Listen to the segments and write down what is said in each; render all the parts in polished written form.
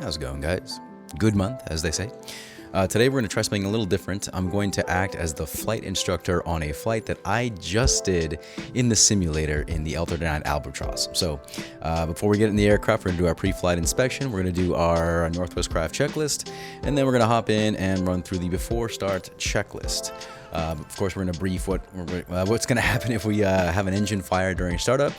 How's it going, guys? Good month, as they say. Today we're going to try something a little different. I'm going to act as the flight instructor on a flight that I just did in the simulator in the L39 Albatross. So before we get in the aircraft, we're going to do our pre-flight inspection. We're going to do our Northwest Craft checklist, and then we're going to hop in and run through the before start checklist. Of course, we're going to brief what's going to happen if we have an engine fire during startup.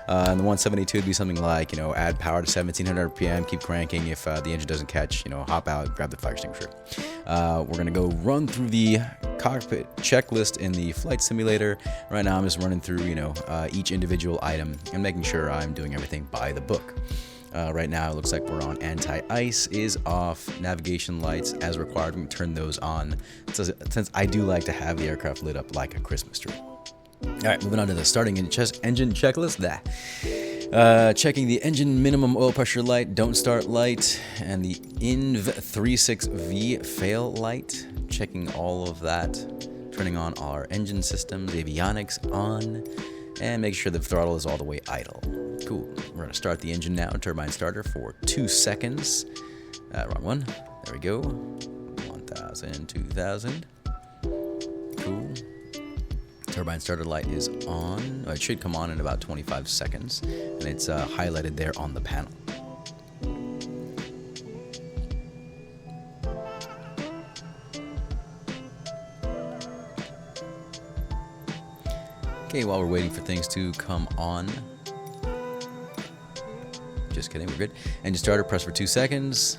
And the 172 would be something like, add power to 1700 RPM, keep cranking. If the engine doesn't catch, hop out, grab the fire extinguisher. We're going to go run through the cockpit checklist in the flight simulator. Right now, I'm just running through, each individual item and making sure I'm doing everything by the book. Right now, it looks like we're on anti-ice is off. Navigation lights, as required, we can turn those on. Since I do like to have the aircraft lit up like a Christmas tree. All right, moving on to the starting engine checklist. Checking the engine minimum oil pressure light, don't start light, and the INV36V fail light. Checking all of that. Turning on our engine systems, avionics on, and make sure the throttle is all the way idle. Cool. We're going to start the engine now, turbine starter, for 2 seconds. Wrong one. There we go. 1,000, 2,000. Cool. Turbine starter light is on. It should come on in about 25 seconds, and it's highlighted there on the panel. Okay, while we're waiting for things to come on. Just kidding, we're good. Engine starter, press for 2 seconds.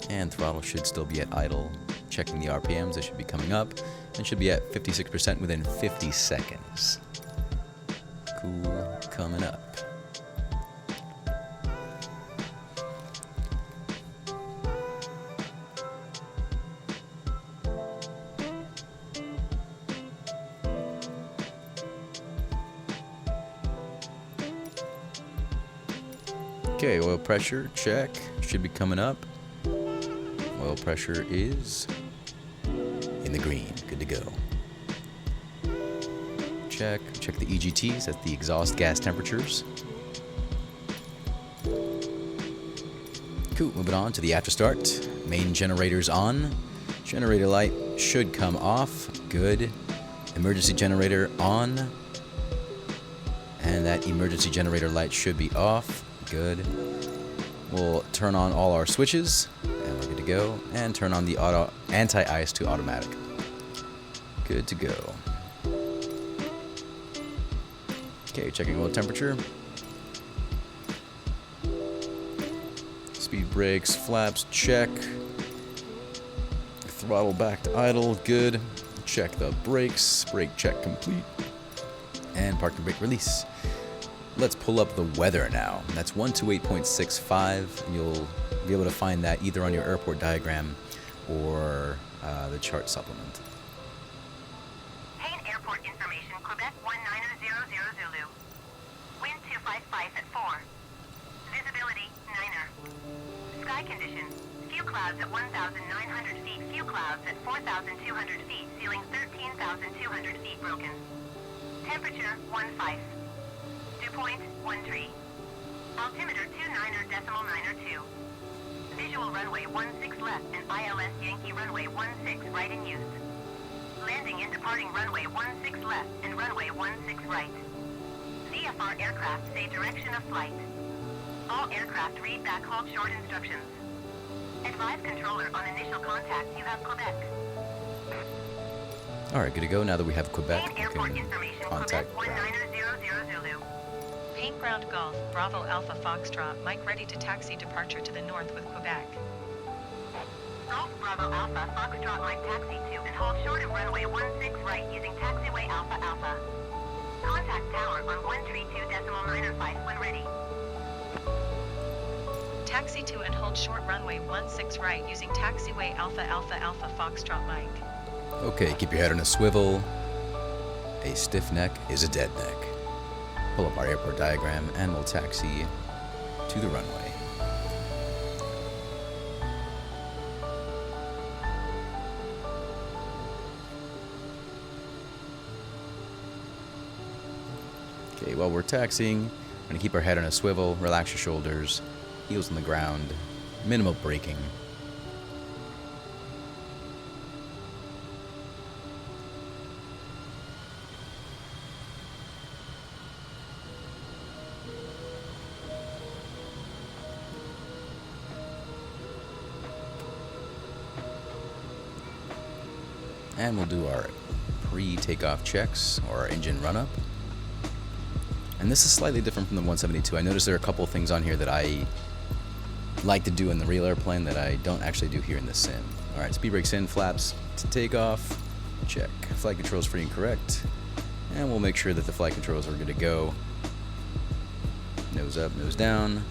And throttle should still be at idle. Checking the RPMs, they should be coming up. And should be at 56% within 50 seconds. Cool, coming up. Okay, oil pressure, check. Should be coming up. Oil pressure is in the green. Good to go. Check. Check the EGTs. That's the exhaust gas temperatures. Cool. Moving on to the after start. Main generators on. Generator light should come off. Good. Emergency generator on. And that emergency generator light should be off. Good. We'll turn on all our switches, and we're good to go, and turn on the anti-ice to automatic. Good to go. Okay, checking oil temperature. Speed brakes, flaps, check. Throttle back to idle, good. Check the brakes, brake check complete. And park and brake release. Let's pull up the weather now. That's 128.65. You'll be able to find that either on your airport diagram or the chart supplement. Main airport information, Quebec 19000 Zulu. Wind 255 at 4. Visibility, 9er. Sky conditions, few clouds at 1,900 feet, few clouds at 4,200 feet, ceiling 13,200 feet broken. Temperature, 15. Dew point, 13. Altimeter, 29.92. Visual runway 16 left and ILS Yankee runway 16 right in use. Landing and departing runway 16 left and runway 16 right. CFR aircraft say direction of flight. All aircraft read back hold short instructions. Advise controller on initial contact you have Quebec. Alright, good to go. Now that we have Quebec, Main we airport can information, contact Quebec 19000 Zulu. Paint ground Golf, Bravo Alpha Foxtrot, Mike ready to taxi departure to the north with Quebec. Golf Bravo Alpha Foxtrot Mike taxi to and hold short of runway 16 right using taxiway Alpha Alpha. Contact tower on 132.905 when ready. Taxi to and hold short runway 16 right using taxiway Alpha Alpha Alpha Foxtrot Mike. Okay, keep your head on a swivel. A stiff neck is a dead neck. Pull up our airport diagram and we'll taxi to the runway. Okay, while we're taxiing, We're going to keep our head on a swivel, relax your shoulders, heels on the ground, minimal braking. And we'll do our pre-takeoff checks, or our engine run-up. And this is slightly different from the 172. I noticed there are a couple of things on here that I like to do in the real airplane that I don't actually do here in the sim. Alright, speed brakes in, flaps to takeoff, check. Flight controls free and correct. And we'll make sure that the flight controls are good to go. Nose up, nose down.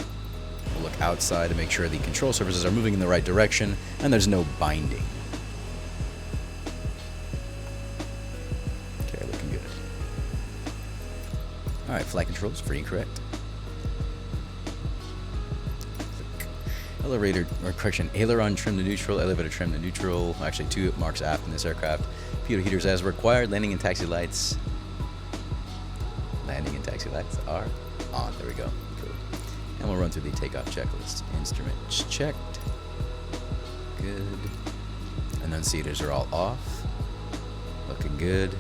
We'll look outside to make sure the control surfaces are moving in the right direction and there's no binding. Okay, looking good. Alright, flight controls free and correct. Elevator, or correction, aileron trim to neutral, elevator trim to neutral. Actually, 2 marks aft in this aircraft. Pitot heaters as required. Landing and taxi lights. Landing and taxi lights are on. There we go. Cool. And we'll run through the takeoff checklist. Instruments checked. Good. Annunciators are all off. Looking good.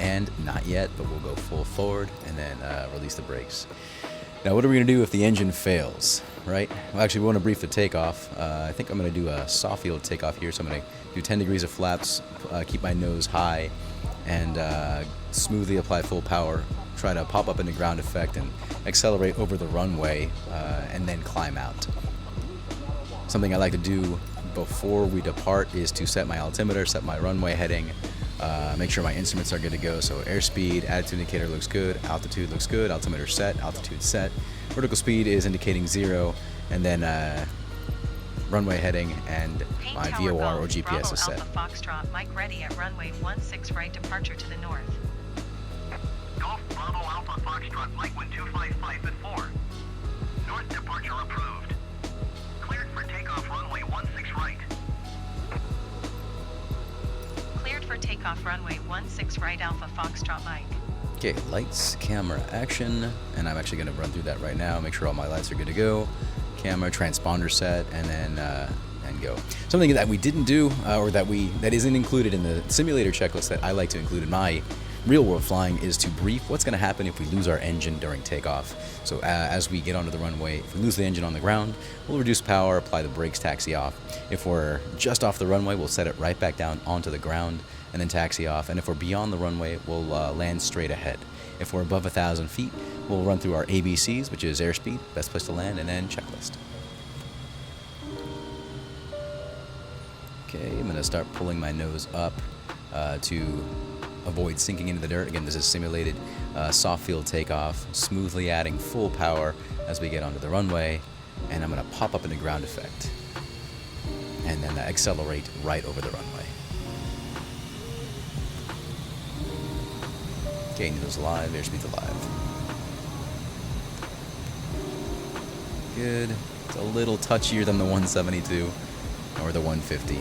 And not yet, but we'll go full forward and then release the brakes. Now, what are we going to do if the engine fails, right? Well, actually, we want to brief the takeoff. I think I'm going to do a soft field takeoff here, so I'm going to do 10 degrees of flaps, keep my nose high, and smoothly apply full power, try to pop up into ground effect and accelerate over the runway, and then climb out. Something I like to do before we depart is to set my altimeter, set my runway heading, make sure my instruments are good to go. So airspeed, attitude indicator looks good, altitude looks good, altimeter set, altitude set. Vertical speed is indicating 0, and then runway heading and my VOR or GPS is set. Alpha Foxtrot, Mike ready at runway 16 right, departure to the north. Golf Bravo Alpha Foxtrot, Mike 1255 at 4. North departure approved. Cleared for takeoff runway 16 right. Cleared for takeoff runway 16 right, Alpha Foxtrot, Mike. Okay, lights, camera, action, and I'm actually going to run through that right now, make sure all my lights are good to go. Camera, transponder set, and then and go. Something that we didn't do, or that isn't included in the simulator checklist that I like to include in my real-world flying, is to brief what's going to happen if we lose our engine during takeoff. So as we get onto the runway, if we lose the engine on the ground, we'll reduce power, apply the brakes, taxi off. If we're just off the runway, we'll set it right back down onto the ground and then taxi off. And if we're beyond the runway, we'll land straight ahead. If we're above 1,000 feet, we'll run through our ABCs, which is airspeed, best place to land, and then checklist. Okay, I'm going to start pulling my nose up to avoid sinking into the dirt. Again, this is simulated soft field takeoff, smoothly adding full power as we get onto the runway, and I'm going to pop up into ground effect and then accelerate right over the runway. Okay, nose alive, airspeed's alive. Good. It's a little touchier than the 172 or the 150,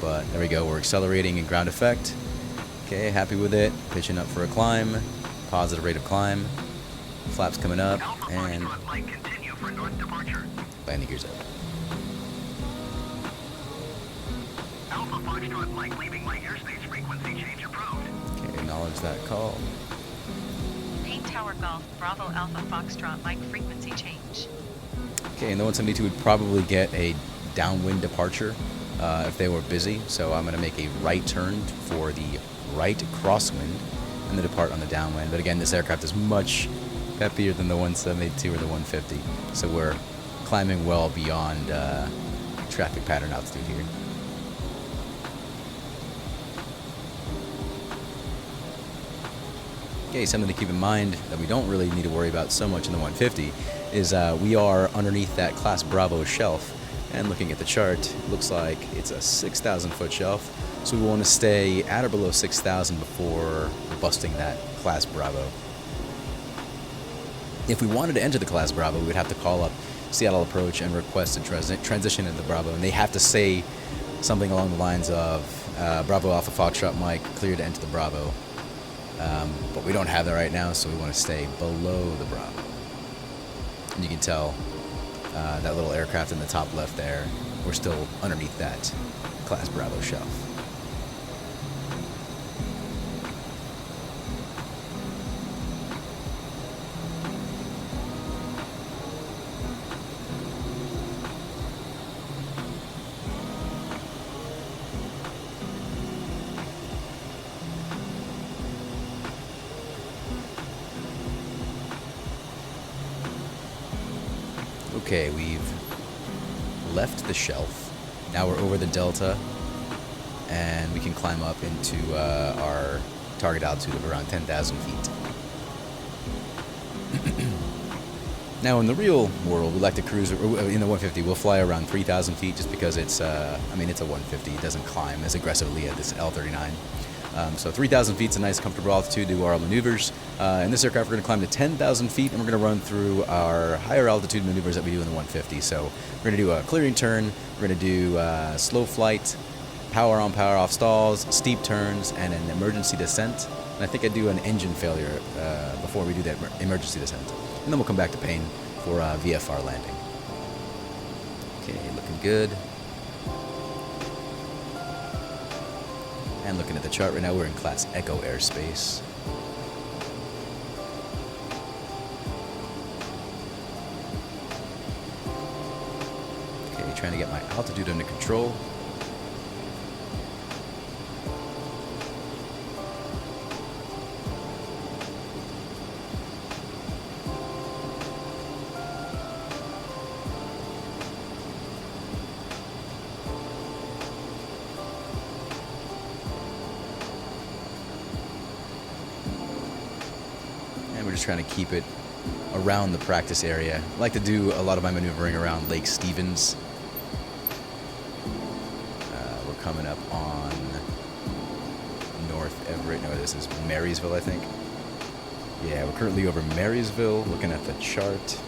but there we go. We're accelerating in ground effect. Okay, happy with it. Pitching up for a climb. Positive rate of climb. Flaps coming up, and landing gears up. Alpha Foxtrot Mike leaving my airspace frequency change approved. Okay, acknowledge that call. Paint Tower Golf, Bravo Alpha Foxtrot, Mike frequency change. Okay, and the 172 would probably get a downwind departure if they were busy, so I'm going to make a right turn for the right crosswind and then depart on the downwind. But again, this aircraft is much peppier than the 172 or the 150, so we're climbing well beyond traffic pattern altitude here. Okay, something to keep in mind that we don't really need to worry about so much in the 150 is we are underneath that Class Bravo shelf, and looking at the chart, it looks like it's a 6,000 foot shelf, so we want to stay at or below 6,000 before busting that Class Bravo. If we wanted to enter the Class Bravo, we would have to call up Seattle Approach and request a transition into the Bravo, and they have to say something along the lines of Bravo Alpha Foxtrot Mike, clear to enter the Bravo. But we don't have that right now, so we want to stay below the Bravo. And you can tell that little aircraft in the top left there, we're still underneath that Class Bravo shelf. Okay, we've left the shelf. Now we're over the delta, and we can climb up into our target altitude of around 10,000 feet. Now, in the real world, we like to cruise in the 150. We'll fly around 3,000 feet just because it's, I mean, it's a 150. It doesn't climb as aggressively as this L39. So 3,000 feet is a nice, comfortable altitude to do our maneuvers. In this aircraft, we're going to climb to 10,000 feet, and we're going to run through our higher altitude maneuvers that we do in the 150. So we're going to do a clearing turn, we're going to do slow flight, power on, power off stalls, steep turns, and an emergency descent. And I think I do an engine failure before we do that emergency descent. And then we'll come back to Payne for VFR landing. Okay, looking good. And looking at the chart right now, we're in Class Echo airspace. Okay, trying to get my altitude under control. We're just trying to keep it around the practice area. I like to do a lot of my maneuvering around Lake Stevens. We're coming up on North Everett. No, this is Marysville, I think. Yeah, we're currently over Marysville, looking at the chart.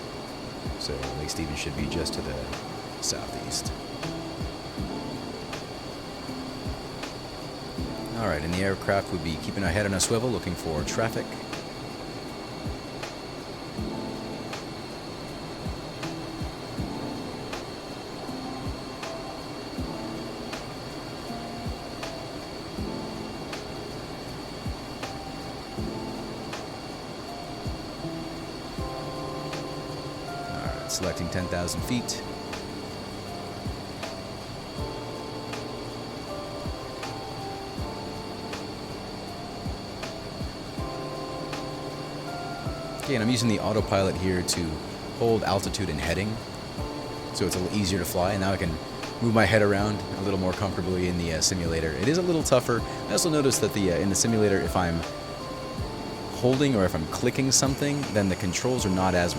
So Lake Stevens should be just to the southeast. All right, in the aircraft, we'll be keeping our head on a swivel, looking for traffic. Selecting 10,000 feet. Okay, and I'm using the autopilot here to hold altitude and heading, so it's a little easier to fly, and now I can move my head around a little more comfortably in the simulator. It is a little tougher. I also noticed that in the simulator, if I'm holding or if I'm clicking something, then the controls are not as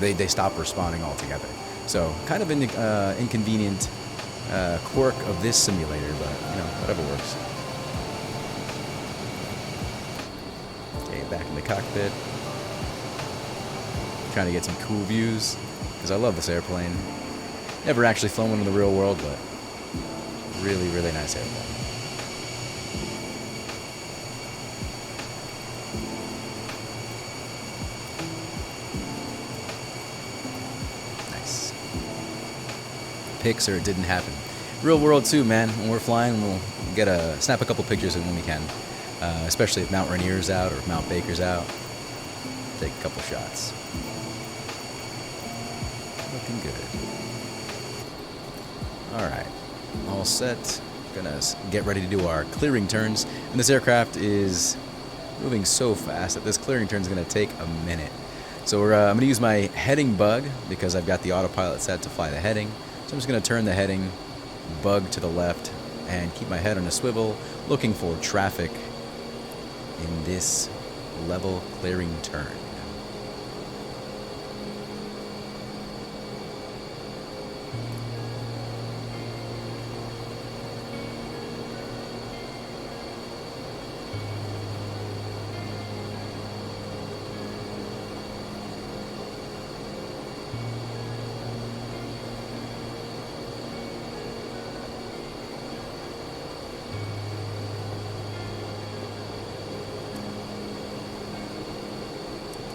they stop responding altogether. So kind of an inconvenient quirk of this simulator, but you know, whatever works. Okay, back in the cockpit. Trying to get some cool views because I love this airplane. Never actually flown one in the real world, but really, really nice airplane. Pics, or it didn't happen. Real world too, man. When we're flying, we'll snap a couple pictures when we can, especially if Mount Rainier's out or if Mount Baker's out. Take a couple shots. Looking good. All right, all set. Gonna get ready to do our clearing turns, and this aircraft is moving so fast that this clearing turn is gonna take a minute. So I'm gonna use my heading bug because I've got the autopilot set to fly the heading. So I'm just going to turn the heading bug to the left and keep my head on a swivel, looking for traffic in this level clearing turn.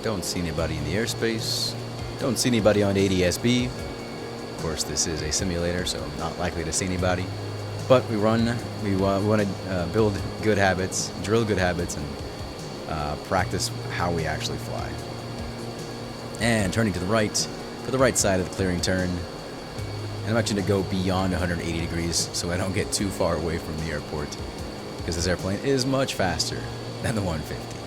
Don't see anybody in the airspace. Don't see anybody on ADSB. Of course, this is a simulator, so I'm not likely to see anybody. But we want to build good habits, drill good habits, and practice how we actually fly. And turning to the right, for the right side of the clearing turn. And I'm actually going to go beyond 180 degrees so I don't get too far away from the airport, because this airplane is much faster than the 150.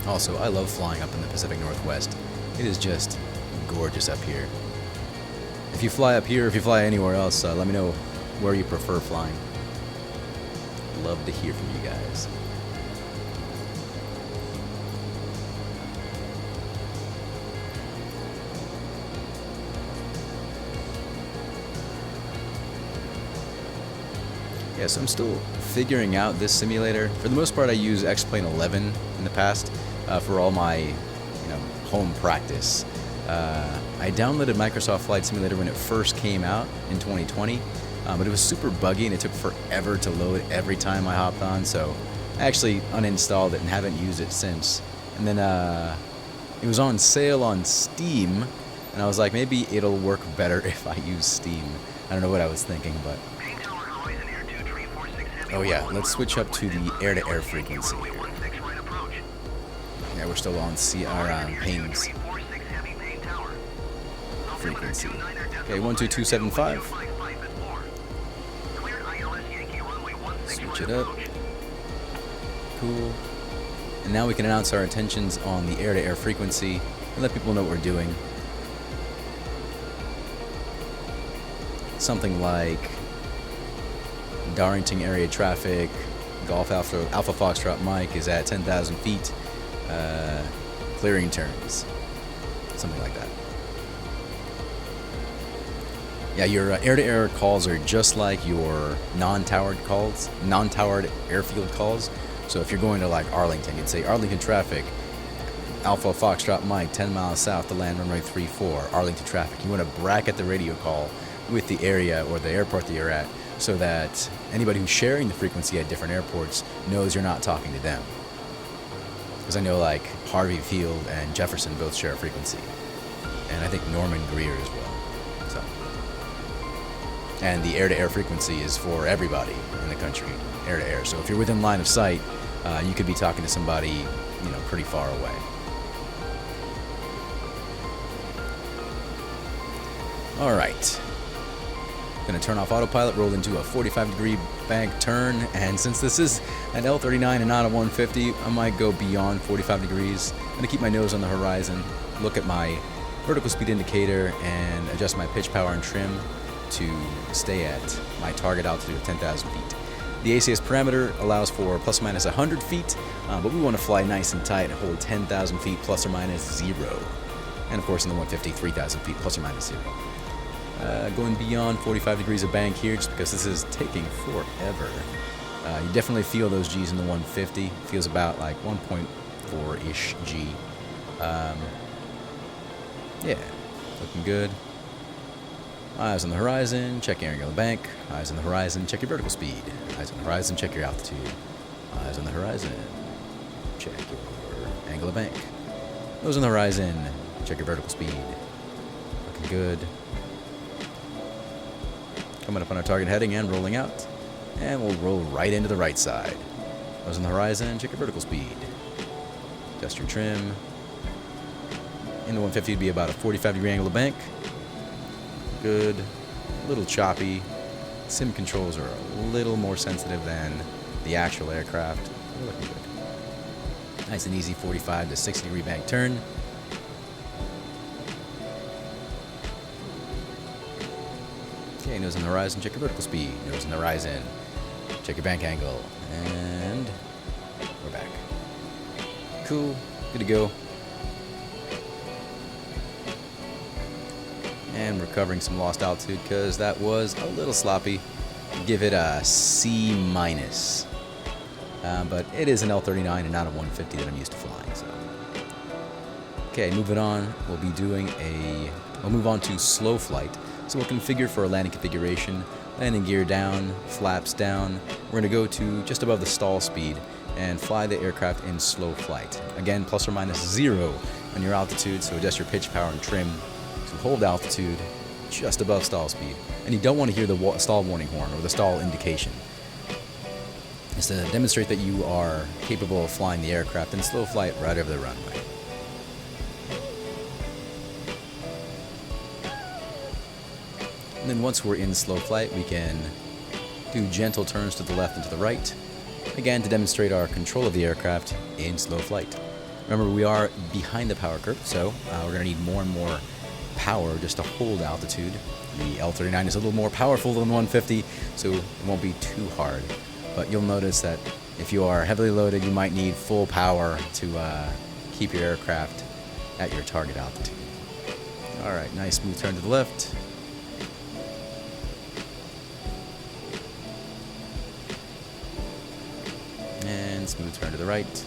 Also, I love flying up in the Pacific Northwest. It is just gorgeous up here. If you fly up here, if you fly anywhere else, let me know where you prefer flying. Love to hear from you guys. Yeah, so I'm still figuring out this simulator. For the most part, I use X-Plane 11 in the past for all my home practice. I downloaded Microsoft Flight Simulator when it first came out in 2020, but it was super buggy and it took forever to load every time I hopped on, so I actually uninstalled it and haven't used it since. And then it was on sale on Steam, and I was like, maybe it'll work better if I use Steam. I don't know what I was thinking, but... Oh yeah, let's switch up to the air-to-air frequency. Yeah, we're still on Payne's frequency. Okay, 12275. Switch it up. Cool. And now we can announce our intentions on the air-to-air frequency and let people know what we're doing. Something like Darlington area traffic, Golf Alpha Foxtrot Mike is at 10,000 feet, clearing turns, something like that. Yeah, your air-to-air calls are just like your non-towered calls, non-towered airfield calls. So if you're going to like Arlington, you'd say Arlington traffic, Alpha Foxtrot Mike, 10 miles south to land runway 34, Arlington traffic. You want to bracket the radio call with the area or the airport that you're at, so that anybody who's sharing the frequency at different airports knows you're not talking to them. Because I know like Harvey Field and Jefferson both share a frequency. And I think Norman Greer as well. So. And the air-to-air frequency is for everybody in the country, air-to-air. So if you're within line of sight, you could be talking to somebody, pretty far away. All right. Going to turn off autopilot, roll into a 45-degree bank turn, and since this is an L39 and not a 150, I might go beyond 45 degrees. I'm going to keep my nose on the horizon, look at my vertical speed indicator, and adjust my pitch, power, and trim to stay at my target altitude of 10,000 feet. The ACS parameter allows for plus or minus 100 feet, but we want to fly nice and tight and hold 10,000 feet plus or minus 0. And of course in the 150, 3,000 feet plus or minus 0. Going beyond 45 degrees of bank here just because this is taking forever. You definitely feel those G's in the 150. Feels about like 1.4-ish G. Yeah, looking good. Eyes on the horizon, check your angle of bank. Eyes on the horizon, check your vertical speed. Eyes on the horizon, check your altitude. Eyes on the horizon, check your angle of bank. Nose on the horizon, check your vertical speed. Looking good. Coming up on our target heading and rolling out. And we'll roll right into the right side. Nose on the horizon, check your vertical speed. Adjust your trim. In the 150 would be about a 45-degree angle of bank. Good. A little choppy. Sim controls are a little more sensitive than the actual aircraft. We're looking good. Nice and easy 45 to 60-degree bank turn. Okay, nose on the horizon, check your vertical speed. Nose on the horizon, check your bank angle. And we're back. Cool, good to go. And recovering some lost altitude because that was a little sloppy. Give it a C-. but it is an L39 and not a 150 that I'm used to flying. So, okay, moving on, we'll move on to slow flight. So we'll configure for a landing configuration, landing gear down, flaps down. We're going to go to just above the stall speed and fly the aircraft in slow flight. Again, plus or minus 0 on your altitude, so adjust your pitch, power, and trim to hold altitude just above stall speed. And you don't want to hear the stall warning horn or the stall indication. It's to demonstrate that you are capable of flying the aircraft in slow flight right over the runway. And then once we're in slow flight, we can do gentle turns to the left and to the right, again to demonstrate our control of the aircraft in slow flight. Remember, we are behind the power curve, so we're going to need more and more power just to hold altitude. The L39 is a little more powerful than 150, so it won't be too hard. But you'll notice that if you are heavily loaded, you might need full power to keep your aircraft at your target altitude. All right, nice smooth turn to the left. And smooth turn to the right.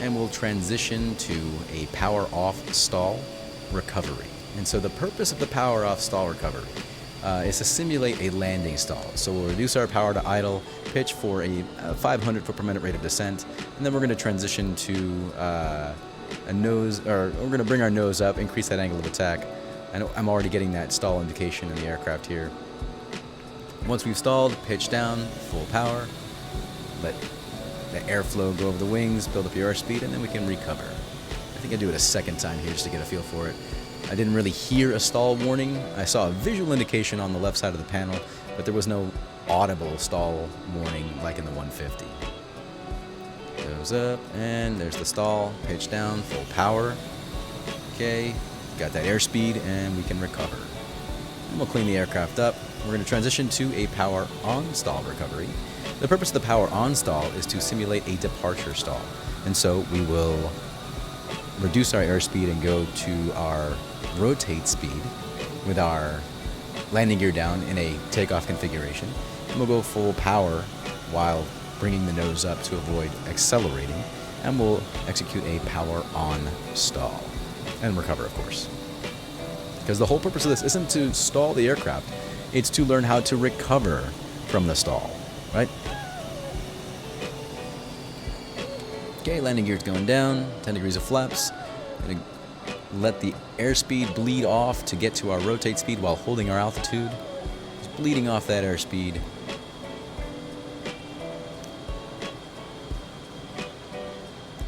And we'll transition to a power off stall recovery. And so the purpose of the power off stall recovery is to simulate a landing stall. So we'll reduce our power to idle, pitch for a 500 foot per minute rate of descent, and then we're going to transition to a nose, or we're going to bring our nose up, increase that angle of attack. I know I'm already getting that stall indication in the aircraft here. Once we've stalled, pitch down, full power, let the airflow go over the wings, build up your airspeed, and then we can recover. I think I'll do it a second time here just to get a feel for it. I didn't really hear a stall warning. I saw a visual indication on the left side of the panel, but there was no audible stall warning like in the 150. Goes up, and there's the stall, pitch down, full power. Okay, got that airspeed, and we can recover. And we'll clean the aircraft up. We're going to transition to a power on stall recovery. The purpose of the power on stall is to simulate a departure stall. And so we will reduce our airspeed and go to our rotate speed with our landing gear down in a takeoff configuration. And we'll go full power while bringing the nose up to avoid accelerating. And we'll execute a power on stall and recover, of course. Because the whole purpose of this isn't to stall the aircraft, it's to learn how to recover from the stall, right? Okay, landing gear's going down, 10 degrees of flaps. Gonna let the airspeed bleed off to get to our rotate speed while holding our altitude. Just bleeding off that airspeed.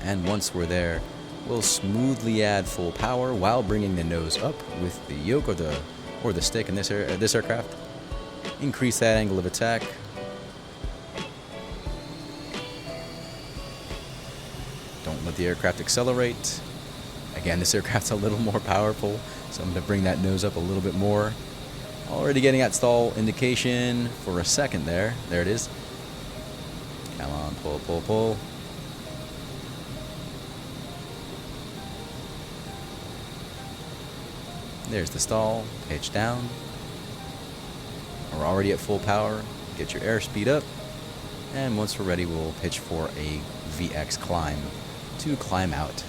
And once we're there, we'll smoothly add full power while bringing the nose up with the yoke or the stick in this aircraft. Increase that angle of attack. Don't let the aircraft accelerate. Again, this aircraft's a little more powerful, so I'm going to bring that nose up a little bit more. Already getting that stall indication for a second there. There it is. Come on, pull, pull, pull. There's the stall, pitch down. We're already at full power. Get your airspeed up. And once we're ready, we'll pitch for a VX climb to climb out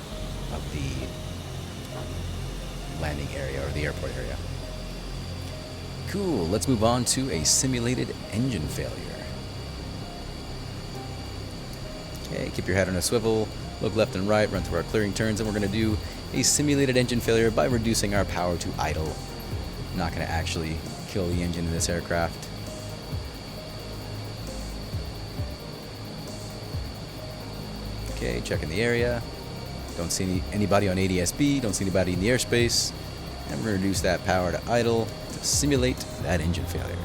of the landing area or the airport area. Cool, let's move on to a simulated engine failure. Okay, keep your head on a swivel, look left and right, run through our clearing turns, and we're going to do a simulated engine failure by reducing our power to idle. I'm not going to actually kill the engine in this aircraft. Okay, checking the area. Don't see anybody on ADSB, don't see anybody in the airspace. And we're going to reduce that power to idle to simulate that engine failure.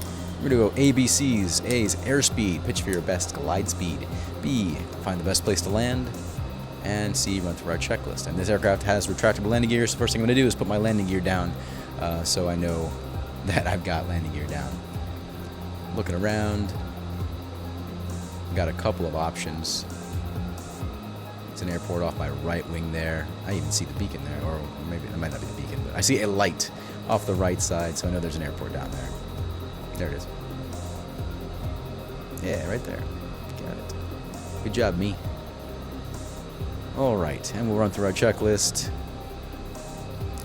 We're going to go A, B, C's. A is airspeed, pitch for your best glide speed. B, find the best place to land. And C, run through our checklist. And this aircraft has retractable landing gear, so the first thing I'm going to do is put my landing gear down so I know that I've got landing gear down. Looking around, got a couple of options. It's an airport off my right wing there. I even see the beacon there, or maybe it might not be the beacon, but I see a light off the right side, so I know there's an airport down there. There it is. Yeah, right there. Got it. Good job, me. All right, and we'll run through our checklist.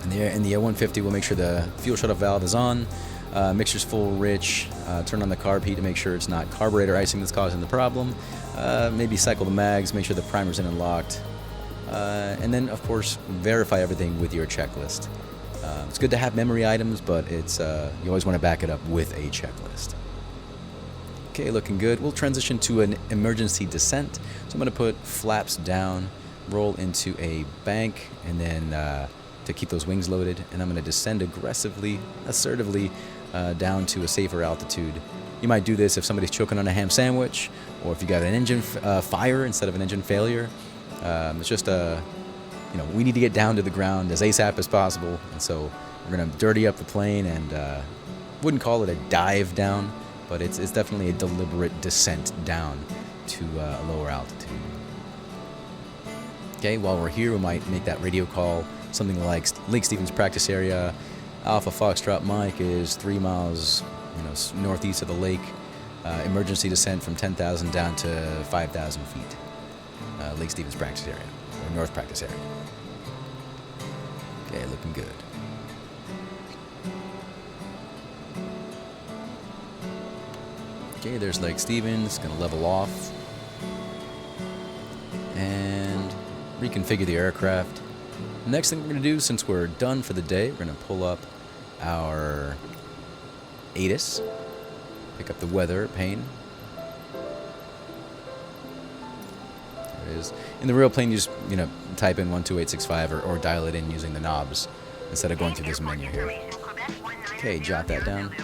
In the 150, we'll make sure the fuel shutoff valve is on, mixture's full rich, turn on the carb heat to make sure it's not carburetor icing that's causing the problem, maybe cycle the mags, make sure the primer's in and locked, and then, of course, verify everything with your checklist. It's good to have memory items, but it's you always want to back it up with a checklist. Okay, looking good. We'll transition to an emergency descent. So I'm going to put flaps down, roll into a bank, and then to keep those wings loaded, and I'm going to descend aggressively, assertively, down to a safer altitude. You might do this if somebody's choking on a ham sandwich, or if you got an engine fire instead of an engine failure. It's just we need to get down to the ground as ASAP as possible, and so we're going to dirty up the plane, and wouldn't call it a dive down, but it's definitely a deliberate descent down to a lower altitude. Okay, while we're here, we might make that radio call, something like Lake Stevens practice area. Alpha Foxtrot Mike is 3 miles, northeast of the lake. Emergency descent from 10,000 down to 5,000 feet. Lake Stevens practice area, or north practice area. Okay, looking good. Okay, there's Lake Stevens, gonna level off and reconfigure the aircraft. The next thing we're gonna do, since we're done for the day, we're gonna pull up our ATIS, pick up the weather pane. There it is. In the real plane, you just type in 12865 or dial it in using the knobs instead of going through this menu here. Okay, jot that down.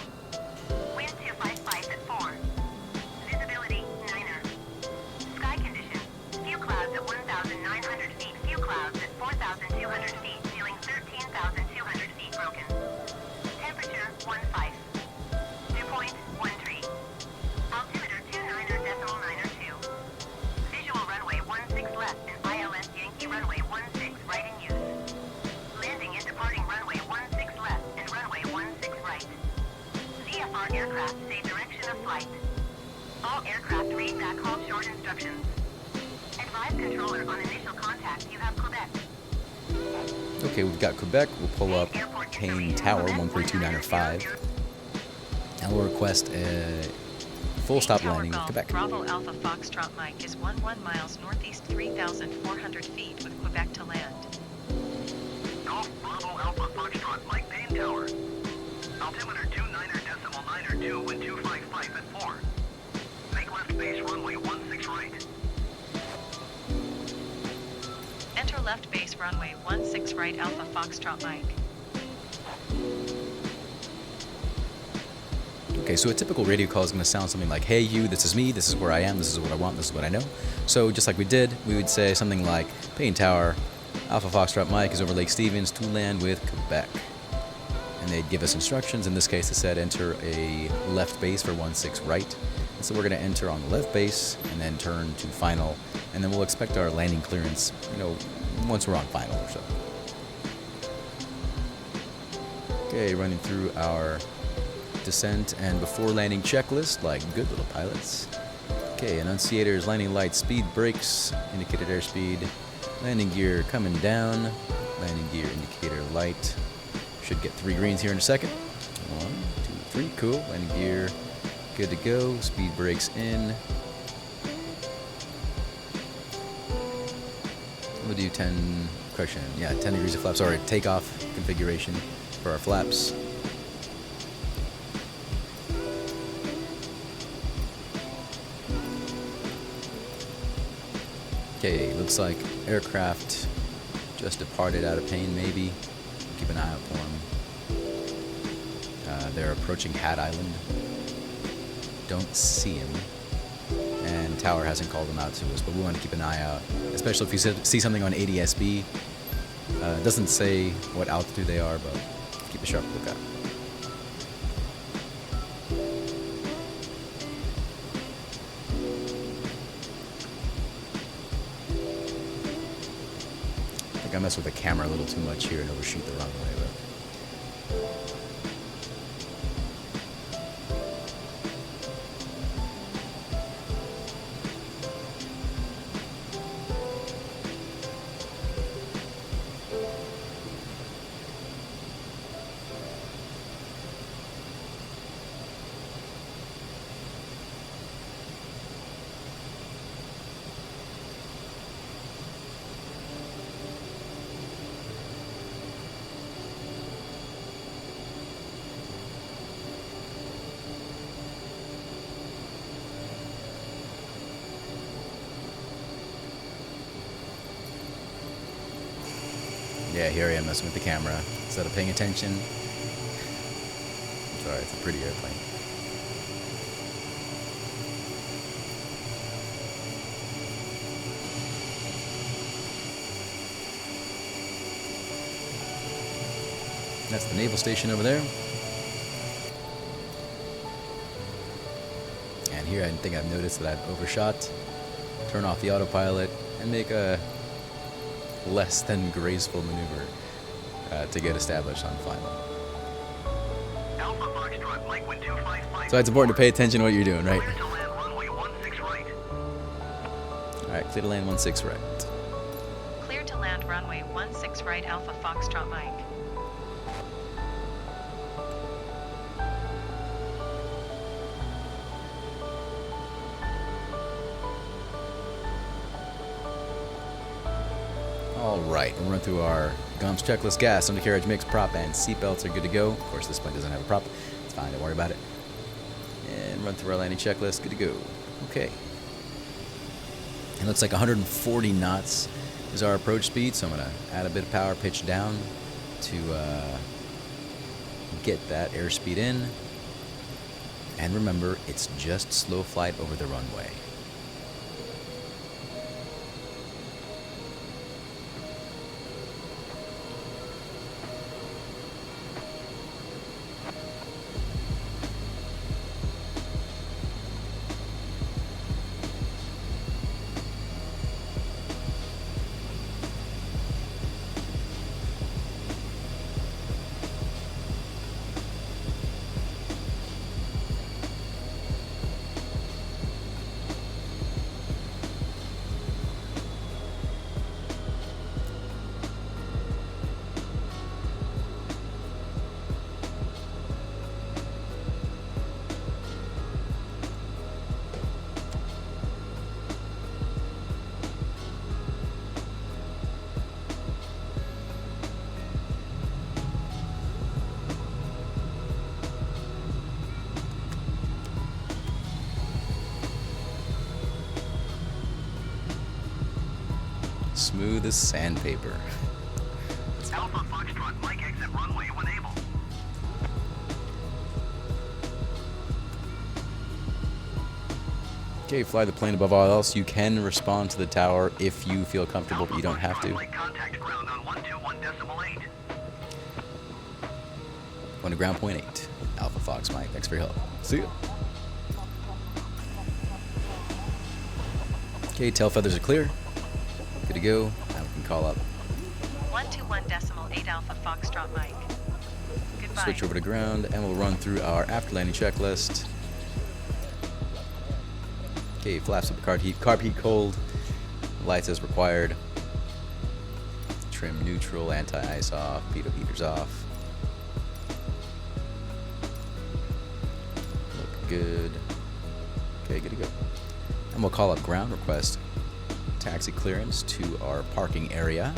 Aircraft say direction of flight. All aircraft read back hold short instructions. Advise controller on initial contact you have Quebec. Okay, we've got Quebec. We'll pull up Kane Tower 132.905, and we'll request a full stop landing with Quebec. Bravo Alpha Foxtrot Mike is 11 miles northeast 3,400 feet with Quebec to land. Golf Bravo Alpha Foxtrot Mike Kane Tower. Altimeter 29.902, wind 255 at 4. Make left base runway 16 right. Enter left base runway 16 right Alpha Foxtrot Mike. Okay, so a typical radio call is going to sound something like, "Hey you, this is me, this is where I am, this is what I want, this is what I know." So just like we did, we would say something like, "Payne Tower, Alpha Foxtrot Mike is over Lake Stevens to land with Quebec." And they'd give us instructions. In this case, it said enter a left base for 16 right. And so we're going to enter on the left base and then turn to final. And then we'll expect our landing clearance, once we're on final or so. Okay, running through our descent and before landing checklist, like good little pilots. Okay, annunciators, landing lights, speed brakes, indicated airspeed, landing gear coming down, landing gear indicator light. Should get 3 greens here in a second. 1, 2, 3, cool. Landing gear, good to go. Speed brakes in. We'll do 10 degrees of flaps. Sorry, takeoff configuration for our flaps. Okay, looks like aircraft just departed out of Payne, maybe. Keep an eye out for them. They're approaching Hat Island. Don't see him. And Tower hasn't called them out to us, but we want to keep an eye out, especially if you see something on ADSB. It doesn't say what altitude they are, but keep a sharp lookout. I think I messed with the camera a little too much here and overshoot the runway, but Yeah, here I am messing with the camera instead of paying attention. Sorry, it's a pretty airplane. That's the naval station over there. And here I think I've noticed that I've overshot. Turn off the autopilot and make a less than graceful maneuver to get established on final. Alpha Foxtrot, Mike wind 255. So it's important to pay attention to what you're doing, right? Clear to land runway 16 right. Alright, clear to land 16 right. Clear to land runway 16 right Alpha Foxtrot Mike. Alright, we'll run through our GOMS checklist. Gas, undercarriage mix, prop, and seatbelts are good to go. Of course, this plane doesn't have a prop. It's fine, don't worry about it. And run through our landing checklist. Good to go. Okay. It looks like 140 knots is our approach speed, so I'm going to add a bit of power pitch down to get that airspeed in. And remember, it's just slow flight over the runway. Smooth as sandpaper. Alpha Foxtrot, Mike exit runway when able. Okay, fly the plane above all else. You can respond to the tower if you feel comfortable, but you don't have to. Mike contact ground on 121.8. Going to ground point 8. Alpha Fox Mike, thanks for your help. See ya. Okay, tail feathers are clear. Good to go. Now we can call up. 121.8 Alpha Foxtrot Mike. Goodbye. Switch over to ground, and we'll run through our after landing checklist. Okay, flaps up carb heat cold. Lights as required. Trim neutral, anti-ice off, pitot heaters off. Look good. Okay, good to go. And we'll call up ground request taxi clearance to our parking area.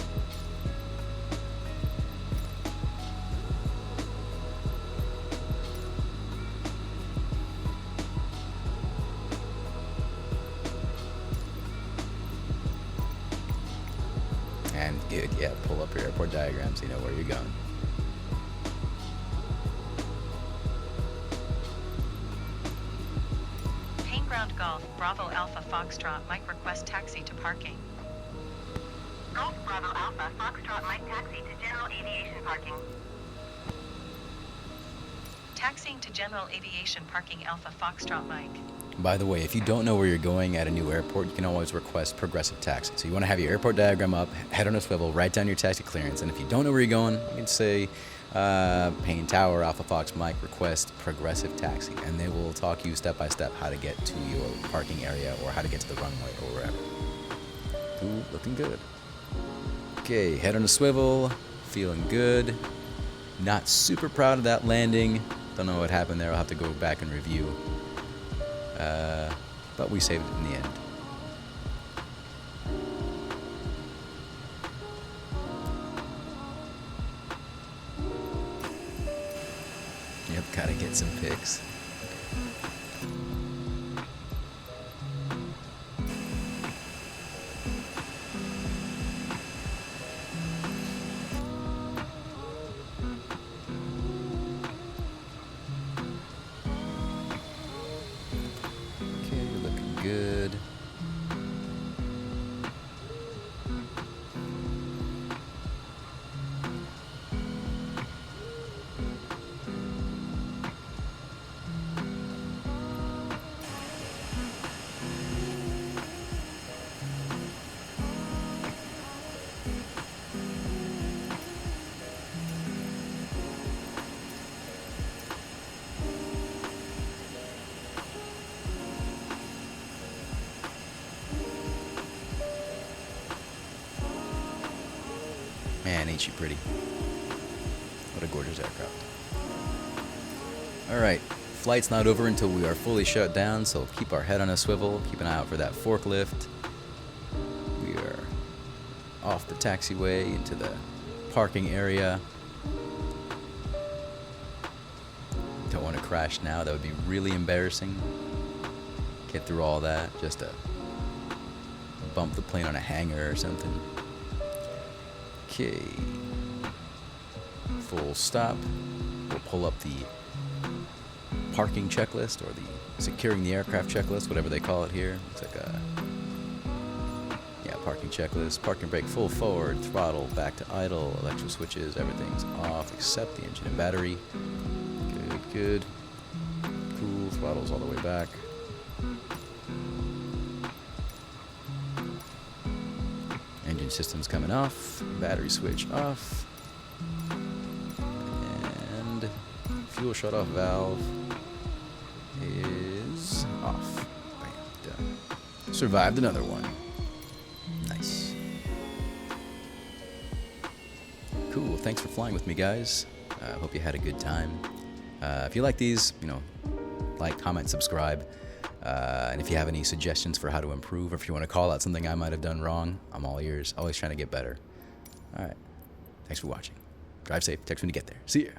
And good, yeah, pull up your airport diagram so you know where you're going. Payne Ground Golf, Bravo Alpha Foxtrot, Mike request taxi to parking. Golf Bravo Alpha Foxtrot Mike taxi to General Aviation parking. Taxiing to General Aviation parking Alpha Foxtrot Mike. By the way, if you don't know where you're going at a new airport, you can always request progressive taxi. So you want to have your airport diagram up, head on a swivel, write down your taxi clearance, and if you don't know where you're going, you can say Payne Tower, Alpha Fox Mike, request progressive taxi, and they will talk you step by step how to get to your parking area or how to get to the runway or wherever. Ooh, looking good. Okay, head on a swivel, feeling good. Not super proud of that landing. Don't know what happened there. I'll have to go back and review. But we saved it in the end. Yep, gotta get some pics. Man, ain't she pretty. What a gorgeous aircraft. Alright, flight's not over until we are fully shut down, so keep our head on a swivel, keep an eye out for that forklift. We are off the taxiway into the parking area. Don't want to crash now, that would be really embarrassing. Get through all that just to bump the plane on a hangar or something. Okay. Full stop. We'll pull up the parking checklist or the securing the aircraft checklist, whatever they call it here. It's like a parking checklist. Parking brake full forward, throttle back to idle, electric switches, everything's off except the engine and battery. Good. Cool. Throttle's all the way back. Engine system's coming off. Battery switch off. And fuel shut-off valve is off. Bam, done. Survived another one. Nice. Cool. Thanks for flying with me, guys. Hope you had a good time. If you like these, like, comment, subscribe. And if you have any suggestions for how to improve, or if you want to call out something I might have done wrong, I'm all ears. Always trying to get better. All right. Thanks for watching. Drive safe. Text when you get there. See ya.